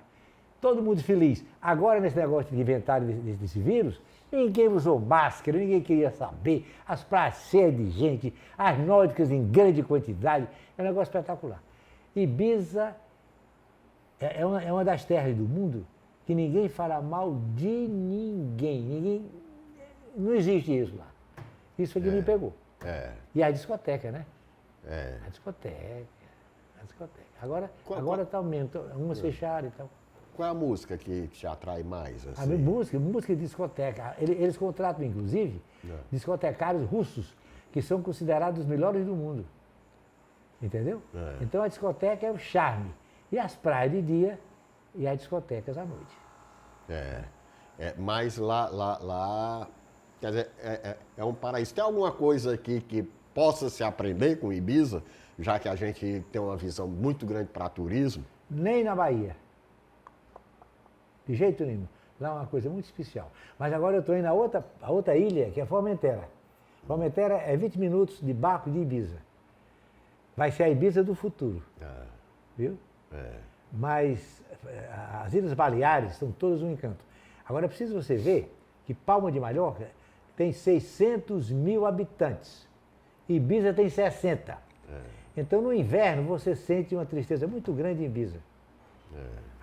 Todo mundo feliz. Agora, nesse negócio de inventário desse vírus, ninguém usou máscara, ninguém queria saber. As praias cheias de gente, as nórdicas em grande quantidade. É um negócio espetacular. Ibiza é uma das terras do mundo que ninguém fala mal de ninguém. Não existe isso lá. Isso aqui me pegou. E a discoteca, né? A discoteca. Agora está aumentando. Umas fecharam e tal. Qual é a música que te atrai mais? Assim? A música de discoteca. Eles contratam, inclusive, discotecários russos, que são considerados os melhores do mundo. Entendeu? Então a discoteca é o charme. E as praias de dia e as discotecas à noite. Mas lá quer dizer, é um paraíso. Tem alguma coisa aqui que possa se aprender com Ibiza, já que a gente tem uma visão muito grande para turismo? Nem na Bahia. De jeito nenhum. Lá é uma coisa muito especial. Mas agora eu estou indo a outra ilha, que é Formentera. Formentera é 20 minutos de barco de Ibiza. Vai ser a Ibiza do futuro. Viu? Mas as Ilhas Baleares são todas um encanto. Agora é preciso você ver que Palma de Mallorca tem 600 mil habitantes. Ibiza tem 60. Então no inverno você sente uma tristeza muito grande em Ibiza.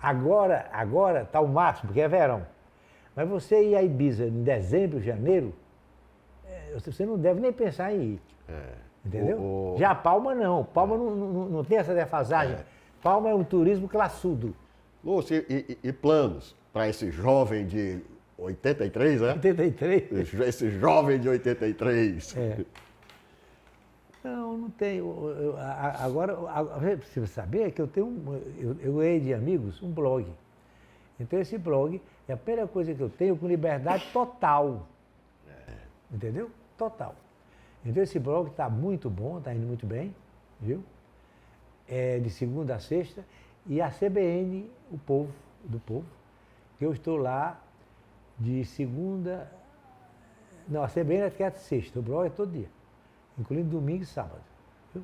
Agora está o máximo, porque é verão. Mas você ir a Ibiza em dezembro, janeiro, você não deve nem pensar em ir. Entendeu? Já Palma não. Palma não tem essa defasagem. Palma é um turismo classudo. Lúcio, e planos para esse jovem de 83, né? 83? Esse jovem de 83. Não tenho. Agora, você saber que eu ganhei de amigos um blog. Então esse blog é a primeira coisa que eu tenho com liberdade total. Entendeu? Total. Então esse blog está muito bom, está indo muito bem, viu? É de segunda a sexta. E a CBN, do povo, que eu estou lá de segunda. Não, a CBN é que é de sexta, o blog é todo dia, incluindo domingo e sábado. Viu?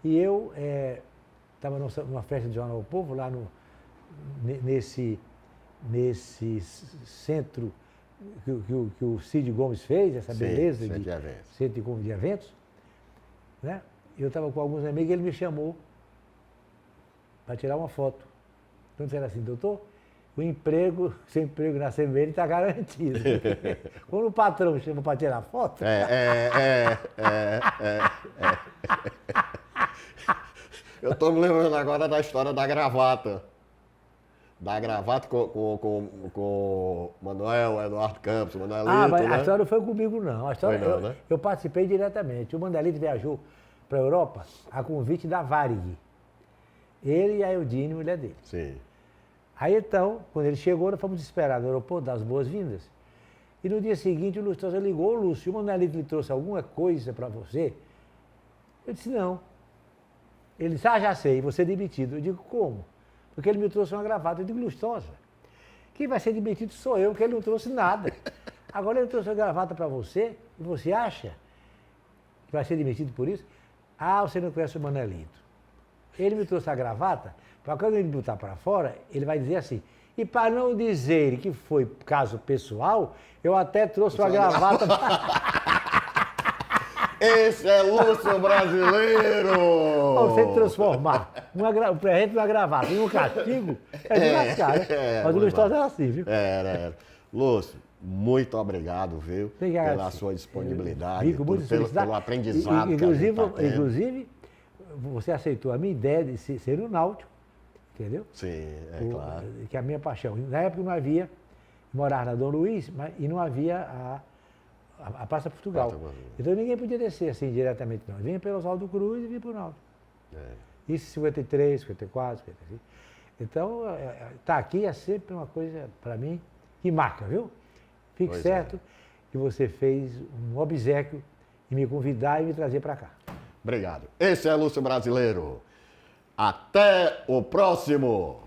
E eu estava numa festa de Jornal do Povo, lá nesse centro que o Cid Gomes fez, essa beleza centro de eventos. Né? Eu estava com alguns amigos e ele me chamou para tirar uma foto. Então disseram assim, doutor, seu emprego na CBN está garantido. Quando o patrão chama para tirar foto... Eu estou me lembrando agora da história da gravata. Da gravata com o Manuel Eduardo Campos, Manuelito, mas né? a história não foi comigo, não. A história, né? Eu participei diretamente. O Manuelito viajou para a Europa a convite da Varig. Ele e a Eudine, mulher dele. Sim. Aí então, quando ele chegou, nós fomos esperar no aeroporto, dar as boas-vindas. E no dia seguinte o Lustrosa ligou, Lúcio, o Manuelito lhe trouxe alguma coisa para você? Eu disse, não. Ele disse, já sei, você é demitido. Eu digo, como? Porque ele me trouxe uma gravata. Eu digo, Lustrosa, quem vai ser demitido sou eu, porque ele não trouxe nada. Agora ele trouxe uma gravata para você, e você acha que vai ser demitido por isso? Você não conhece o Manuelito. Ele me trouxe a gravata Para quando ele botar para fora, ele vai dizer assim, e para não dizer que foi caso pessoal, eu até trouxe uma gravata. Esse é Lúcio Brasileiro! Você transformar o presente numa gravata em um castigo, é de lascar, né? Mas o Lustosa era assim, viu? Era. Lúcio, muito obrigado, viu? Pela sua disponibilidade, pelo aprendizado Inclusive, você aceitou a minha ideia de ser no Náutico, entendeu? Sim, claro. Que é a minha paixão. Na época não havia, morar na Dom Luiz, e não havia a Praça Portugal. Então ninguém podia descer assim diretamente, não. Vinha pelo Oswaldo Cruz e vinha para o Náutico. Isso em 53, 54, 55. Então, estar aqui é sempre uma coisa, para mim, que marca, viu? Fique certo que você fez um obséquio em me convidar e me trazer para cá. Obrigado. Esse é Lúcio Brasileiro. Até o próximo!